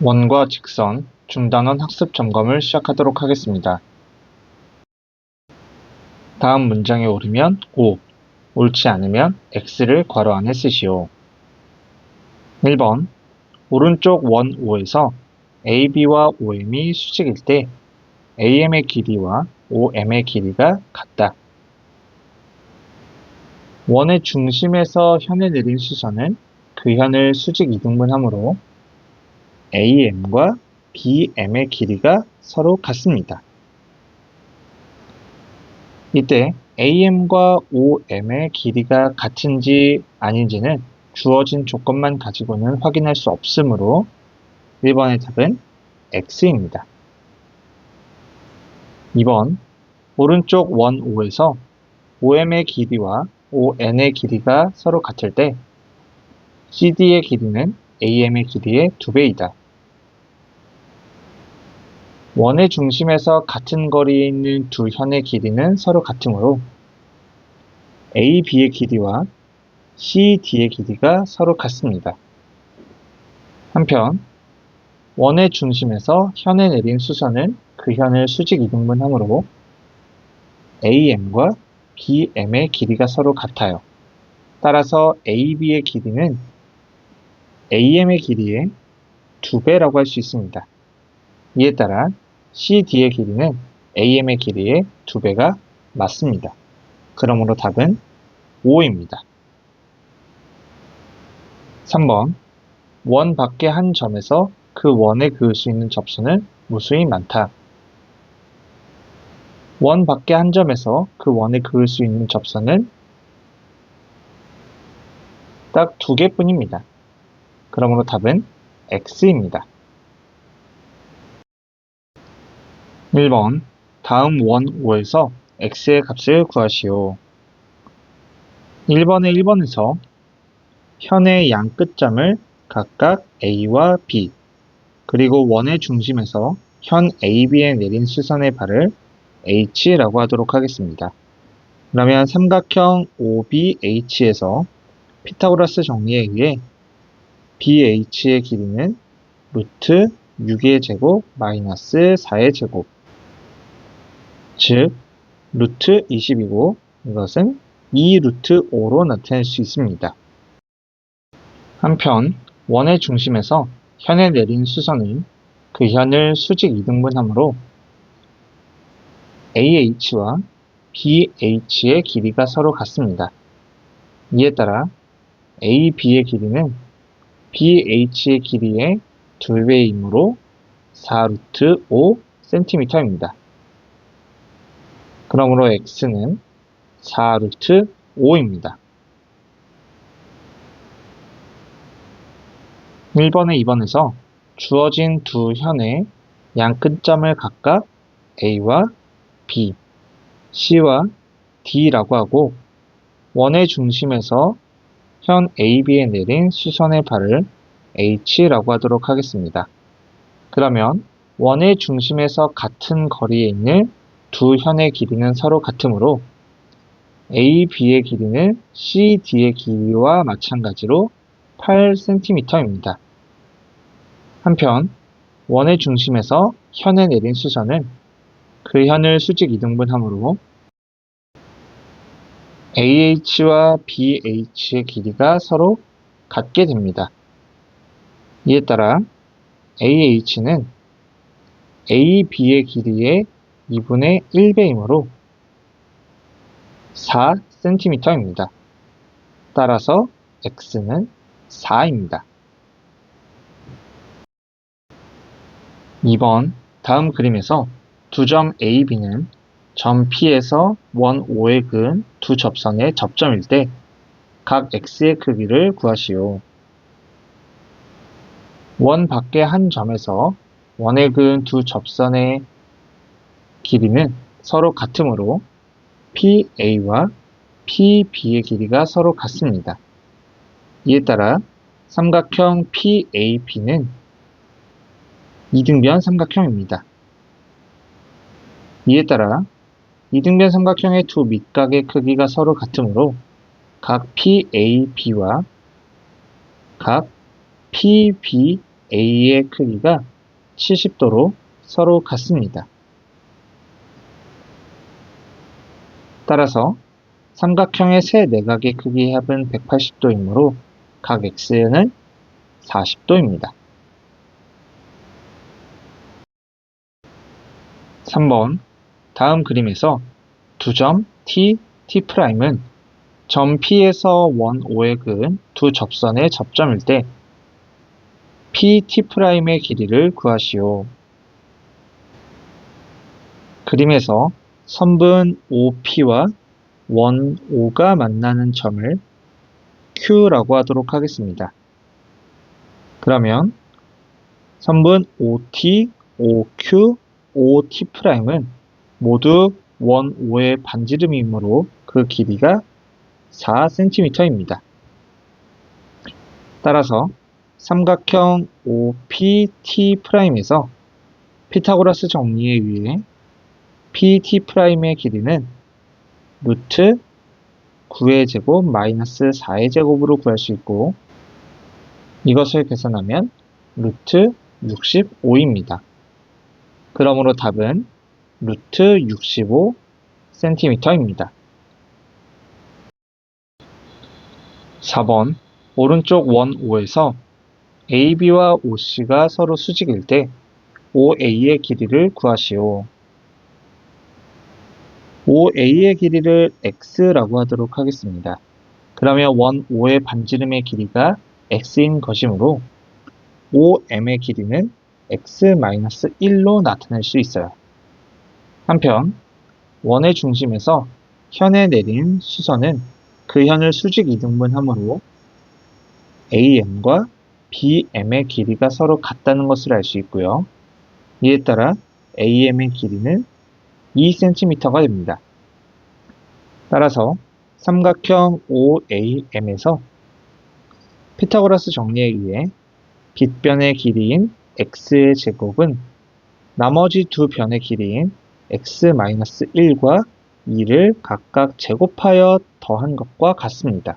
원과 직선, 중단원 학습 점검을 시작하도록 하겠습니다. 다음 문장에 옳으면 O, 옳지 않으면 X를 괄호 안에 쓰시오. 1번, 오른쪽 원 O에서 AB와 OM이 수직일 때 AM의 길이와 OM의 길이가 같다. 원의 중심에서 현에 내린 수선은 그 현을 수직 이등분하므로 AM과 BM의 길이가 서로 같습니다. 이때 AM과 OM의 길이가 같은지 아닌지는 주어진 조건만 가지고는 확인할 수 없으므로 1번의 답은 X입니다. 2번, 오른쪽 원 O에서 OM의 길이와 ON의 길이가 서로 같을 때 CD의 길이는 AM의 길이의 2배이다. 원의 중심에서 같은 거리에 있는 두 현의 길이는 서로 같으므로 AB의 길이와 CD의 길이가 서로 같습니다. 한편 원의 중심에서 현에 내린 수선은 그 현을 수직 이등분하므로 AM과 BM의 길이가 서로 같아요. 따라서 AB의 길이는 AM의 길이의 2배라고 할 수 있습니다. 이에 따라 CD의 길이는 AM의 길이의 2배가 맞습니다. 그러므로 답은 5입니다. 3번, 원 밖의 한 점에서 그 원에 그을 수 있는 접선은 무수히 많다. 원 밖의 한 점에서 그 원에 그을 수 있는 접선은 딱 2개뿐입니다. 그러므로 답은 X입니다. 1번, 다음 원 O에서 X의 값을 구하시오. 1번에 1번에서 현의 양 끝점을 각각 A와 B, 그리고 원의 중심에서 현 AB에 내린 수선의 발을 H라고 하도록 하겠습니다. 그러면 삼각형 OBH에서 피타고라스 정리에 의해 BH의 길이는 루트 6의 제곱 마이너스 4의 제곱, 즉 루트 20이고 이것은 2 루트 5로 나타낼 수 있습니다. 한편 원의 중심에서 현에 내린 수선은 그 현을 수직 이등분하므로 AH와 BH의 길이가 서로 같습니다. 이에 따라 AB의 길이는 BH의 길이의 2배이므로 4 루트 5 cm입니다. 그러므로 X는 4 루트 5입니다. 1번에 2번에서 주어진 두 현의 양 끝점을 각각 A와 B, C와 D라고 하고 원의 중심에서 현 AB에 내린 수선의 발을 H라고 하도록 하겠습니다. 그러면 원의 중심에서 같은 거리에 있는 두 현의 길이는 서로 같으므로 AB의 길이는 CD의 길이와 마찬가지로 8cm입니다. 한편 원의 중심에서 현에 내린 수선은 그 현을 수직 이등분하므로 AH와 BH의 길이가 서로 같게 됩니다. 이에 따라 AH는 AB의 길이의 2분의 1배이므로 4cm입니다. 따라서 X는 4입니다. 2번, 다음 그림에서 두 점 AB는 점 P에서 원 O에 그은 두 접선의 접점일 때 각 X의 크기를 구하시오. 원 밖의 한 점에서 원에 그은 두 접선의 길이는 서로 같으므로 PA와 PB의 길이가 서로 같습니다. 이에 따라 삼각형 PAB는 이등변 삼각형입니다. 이에 따라 이등변 삼각형의 두 밑각의 크기가 서로 같으므로 각 PAB와 각 PBA의 A의 크기가 70도로 서로 같습니다. 따라서 삼각형의 세 내각의 크기의 합은 180도이므로 각 X는 40도입니다. 3번 다음 그림에서 두 점 T, T'은 점 P에서 원 O에 그은 두 접선의 접점일 때 PT'의 길이를 구하시오. 그림에서 선분 OP와 원 O가 만나는 점을 Q라고 하도록 하겠습니다. 그러면 선분 OT, OQ, OT'은 모두 원 O의 반지름이므로 그 길이가 4cm입니다. 따라서 삼각형 OPT'에서 피타고라스 정리에 의해 PT'의 길이는 루트 9의 제곱 마이너스 4의 제곱으로 구할 수 있고 이것을 계산하면 루트 65입니다. 그러므로 답은 루트 65cm입니다. 4번 오른쪽 원 O에서 AB와 OC가 서로 수직일 때 OA의 길이를 구하시오. OA의 길이를 X라고 하도록 하겠습니다. 그러면 원 O의 반지름의 길이가 X인 것이므로 OM의 길이는 X-1로 나타낼 수 있어요. 한편 원의 중심에서 현에 내린 수선은 그 현을 수직 이등분하므로 AM과 BM의 길이가 서로 같다는 것을 알 수 있고요. 이에 따라 AM의 길이는 2cm가 됩니다. 따라서 삼각형 OAM에서 피타고라스 정리에 의해 빗변의 길이인 x의 제곱은 나머지 두 변의 길이인 x-1과 2를 각각 제곱하여 더한 것과 같습니다.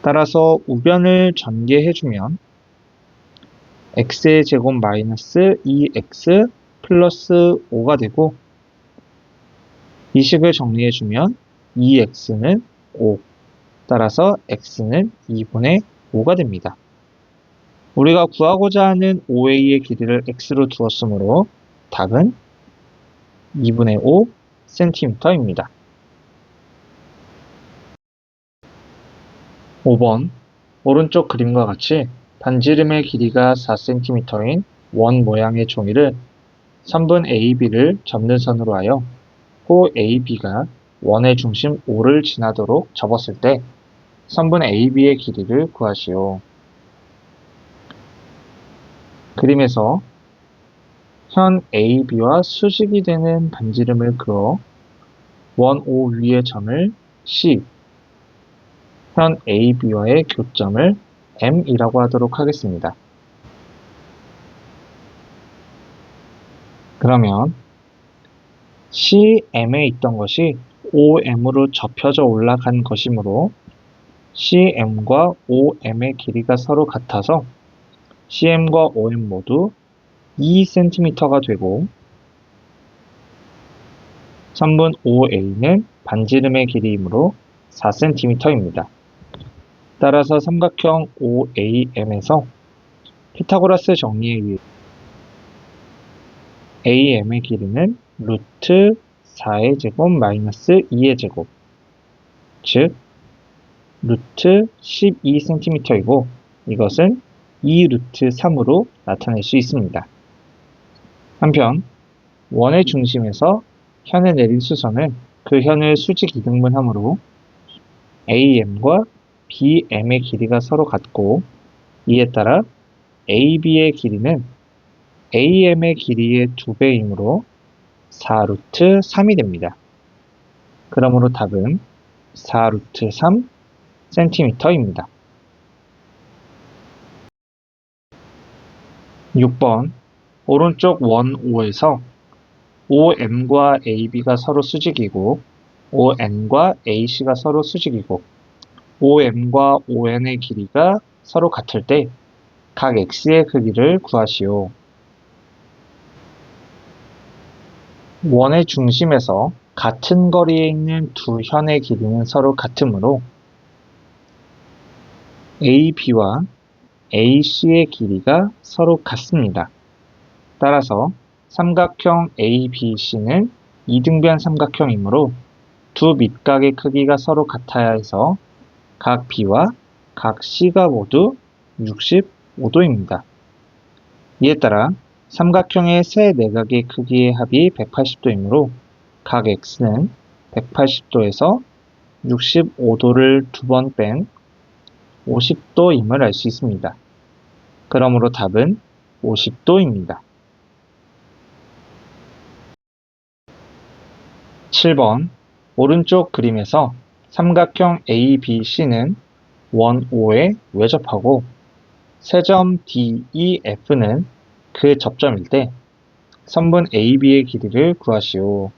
따라서 우변을 전개해주면 x의 제곱 마이너스 2x 플러스 5가 되고 이 식을 정리해주면 2x는 5, 따라서 x는 2분의 5가 됩니다. 우리가 구하고자 하는 OA의 길이를 x로 두었으므로 답은 2분의 5cm입니다. 5번 오른쪽 그림과 같이 반지름의 길이가 4cm인 원 모양의 종이를 선분 AB를 접는 선으로 하여 호 AB가 원의 중심 O를 지나도록 접었을 때 선분 AB의 길이를 구하시오. 그림에서 현 AB와 수직이 되는 반지름을 그어 원 O 위의 점을 C, 현 AB와의 교점을 M이라고 하도록 하겠습니다. 그러면 CM에 있던 것이 OM으로 접혀져 올라간 것이므로 CM과 OM의 길이가 서로 같아서 CM과 OM 모두 2cm가 되고 선분 OA는 반지름의 길이이므로 4cm입니다. 따라서 삼각형 OAM에서 피타고라스 정리에 의해 AM의 길이는 루트 4의 제곱 마이너스 2의 제곱, 즉 루트 12cm이고 이것은 2루트 3으로 나타낼 수 있습니다. 한편 원의 중심에서 현에 내린 수선은 그 현을 수직 이등분하므로 AM과 BM의 길이가 서로 같고 이에 따라 AB의 길이는 AM의 길이의 2배이므로 4루트 3이 됩니다. 그러므로 답은 4루트 3cm입니다. 6번 오른쪽 원 O에서 OM과 AB가 서로 수직이고 ON과 AC가 서로 수직이고 OM과 ON의 길이가 서로 같을 때 각 x의 크기를 구하시오. 원의 중심에서 같은 거리에 있는 두 현의 길이는 서로 같으므로 AB와 AC의 길이가 서로 같습니다. 따라서 삼각형 ABC는 이등변 삼각형이므로 두 밑각의 크기가 서로 같아야 해서 각 B와 각 C가 모두 65도입니다. 이에 따라 삼각형의 세 내각의 크기의 합이 180도이므로 각 X는 180도에서 65도를 두 번 뺀 50도임을 알 수 있습니다. 그러므로 답은 50도입니다. 7번 오른쪽 그림에서 삼각형 ABC는 원 O에 외접하고 세점 DEF는 그 접점일 때 선분 AB의 길이를 구하시오.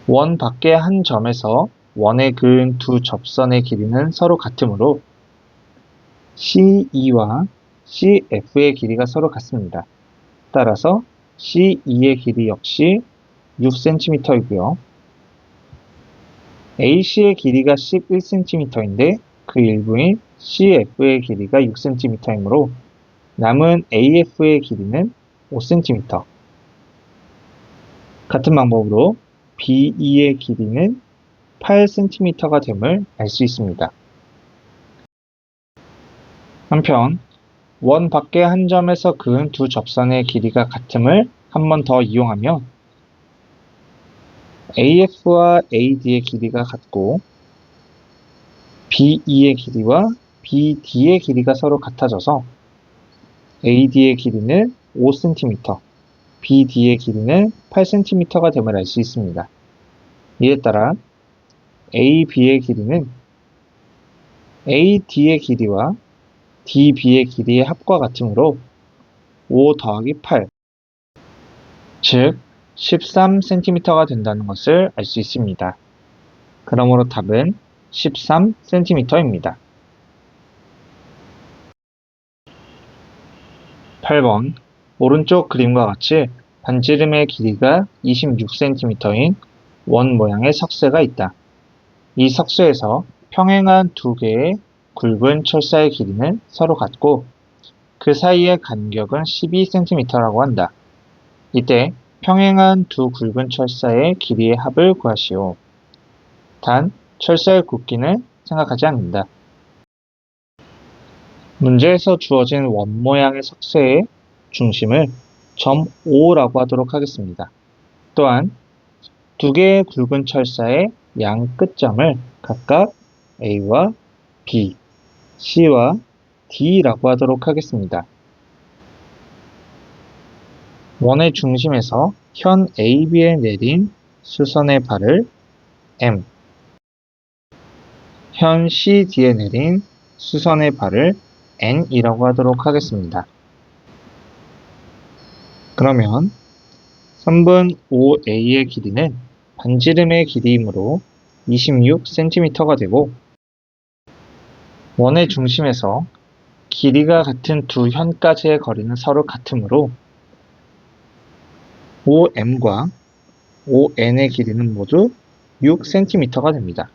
원 밖의 한 점에서 원에 그은 두 접선의 길이는 서로 같으므로 CE와 CF의 길이가 서로 같습니다. 따라서 CE의 길이 역시 6cm이고요. AC의 길이가 11cm인데 그 일부인 CF의 길이가 6cm이므로 남은 AF의 길이는 5cm. 같은 방법으로 BE의 길이는 8cm가 됨을 알 수 있습니다. 한편 원 밖의 한 점에서 그은 두 접선의 길이가 같음을 한 번 더 이용하면 AF와 AD의 길이가 같고 BE의 길이와 BD의 길이가 서로 같아져서 AD의 길이는 5cm, BD의 길이는 8cm가 됨을 알 수 있습니다. 이에 따라 AB의 길이는 AD의 길이와 DB의 길이의 합과 같으므로 5 더하기 8, 즉 13cm가 된다는 것을 알 수 있습니다. 그러므로 답은 13cm입니다. 8번 오른쪽 그림과 같이 반지름의 길이가 26cm인 원 모양의 석쇠가 있다. 이 석쇠에서 평행한 두 개의 굵은 철사의 길이는 서로 같고 그 사이의 간격은 12cm라고 한다. 이때 평행한 두 굵은 철사의 길이의 합을 구하시오. 단 철사의 굵기는 생각하지 않는다. 문제에서 주어진 원 모양의 석쇠의 중심을 점 O라고 하도록 하겠습니다. 또한 두 개의 굵은 철사의 양 끝점을 각각 A와 B, C와 D라고 하도록 하겠습니다. 원의 중심에서 현 AB에 내린 수선의 발을 M, 현 CD에 내린 수선의 발을 N이라고 하도록 하겠습니다. 그러면 선분 OA의 길이는 반지름의 길이이므로 26cm가 되고 원의 중심에서 길이가 같은 두 현까지의 거리는 서로 같으므로 OM과 ON의 길이는 모두 6cm가 됩니다.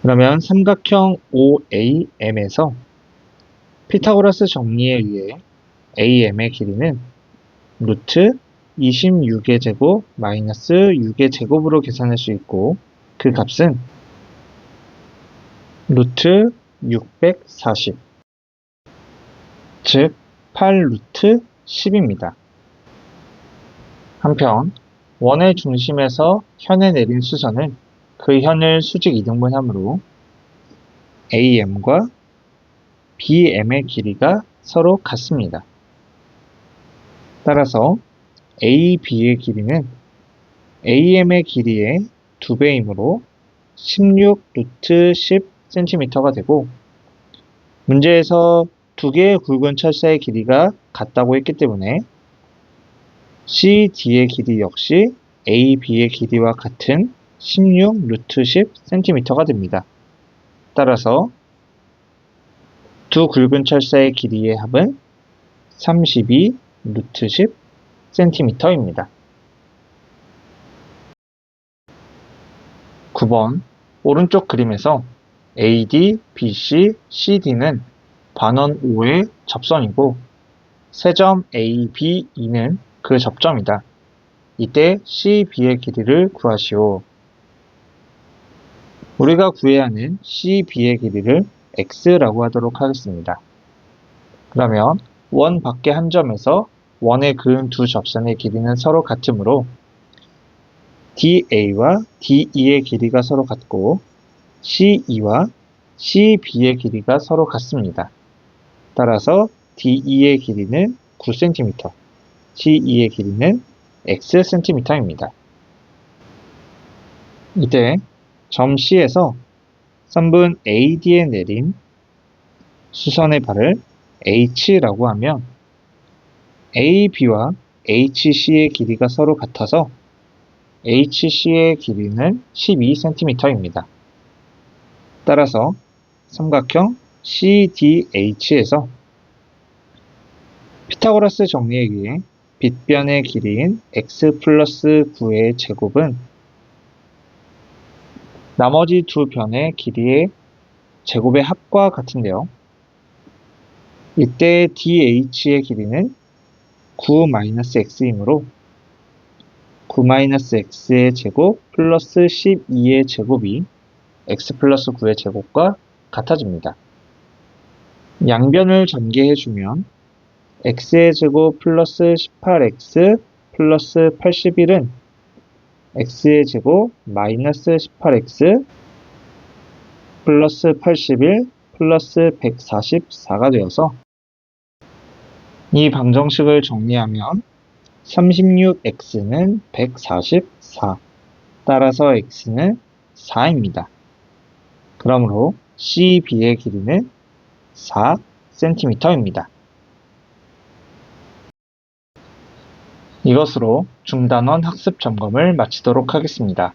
그러면 삼각형 OAM에서 피타고라스 정리에 의해 AM의 길이는 루트 26의 제곱 마이너스 6의 제곱으로 계산할 수 있고 그 값은 루트 640, 즉 8루트 10입니다. 한편 원의 중심에서 현에 내린 수선은 그 현을 수직 이등분하므로 AM과 BM의 길이가 서로 같습니다. 따라서 AB의 길이는 AM의 길이의 2배이므로 16루트 10cm가 되고 문제에서 두 개의 굵은 철사의 길이가 같다고 했기 때문에 CD의 길이 역시 AB의 길이와 같은 16루트 10cm가 됩니다. 따라서 두 굵은 철사의 길이의 합은 32 루트 10 cm입니다. 9번 오른쪽 그림에서 AD, BC, CD는 반원 O의 접선이고 세 점 A, B, E는 그 접점이다. 이때 CB의 길이를 구하시오. 우리가 구해야 하는 CB의 길이를 X라고 하도록 하겠습니다. 그러면 원 밖의 한 점에서 원에 그은 두 접선의 길이는 서로 같으므로 DA와 DE의 길이가 서로 같고 CE와 CB의 길이가 서로 같습니다. 따라서 DE의 길이는 9cm, CE의 길이는 Xcm입니다. 이때 점 C에서 선분 AD에 내린 수선의 발을 H라고 하면 AB와 HC의 길이가 서로 같아서 HC의 길이는 12cm입니다. 따라서 삼각형 CDH에서 피타고라스 정리에 의해 빗변의 길이인 x 플러스 9의 제곱은 나머지 두 변의 길이의 제곱의 합과 같은데요. 이때 DH의 길이는 9-x이므로 9-x의 제곱 플러스 12의 제곱이 x 플러스 9의 제곱과 같아집니다. 양변을 전개해주면 x의 제곱 플러스 18x 플러스 81은 x의 제곱 마이너스 18x 플러스 81 플러스 144가 되어서 이 방정식을 정리하면 36x는 144, 따라서 x는 4입니다. 그러므로 CB의 길이는 4cm입니다. 이것으로 중단원 학습 점검을 마치도록 하겠습니다.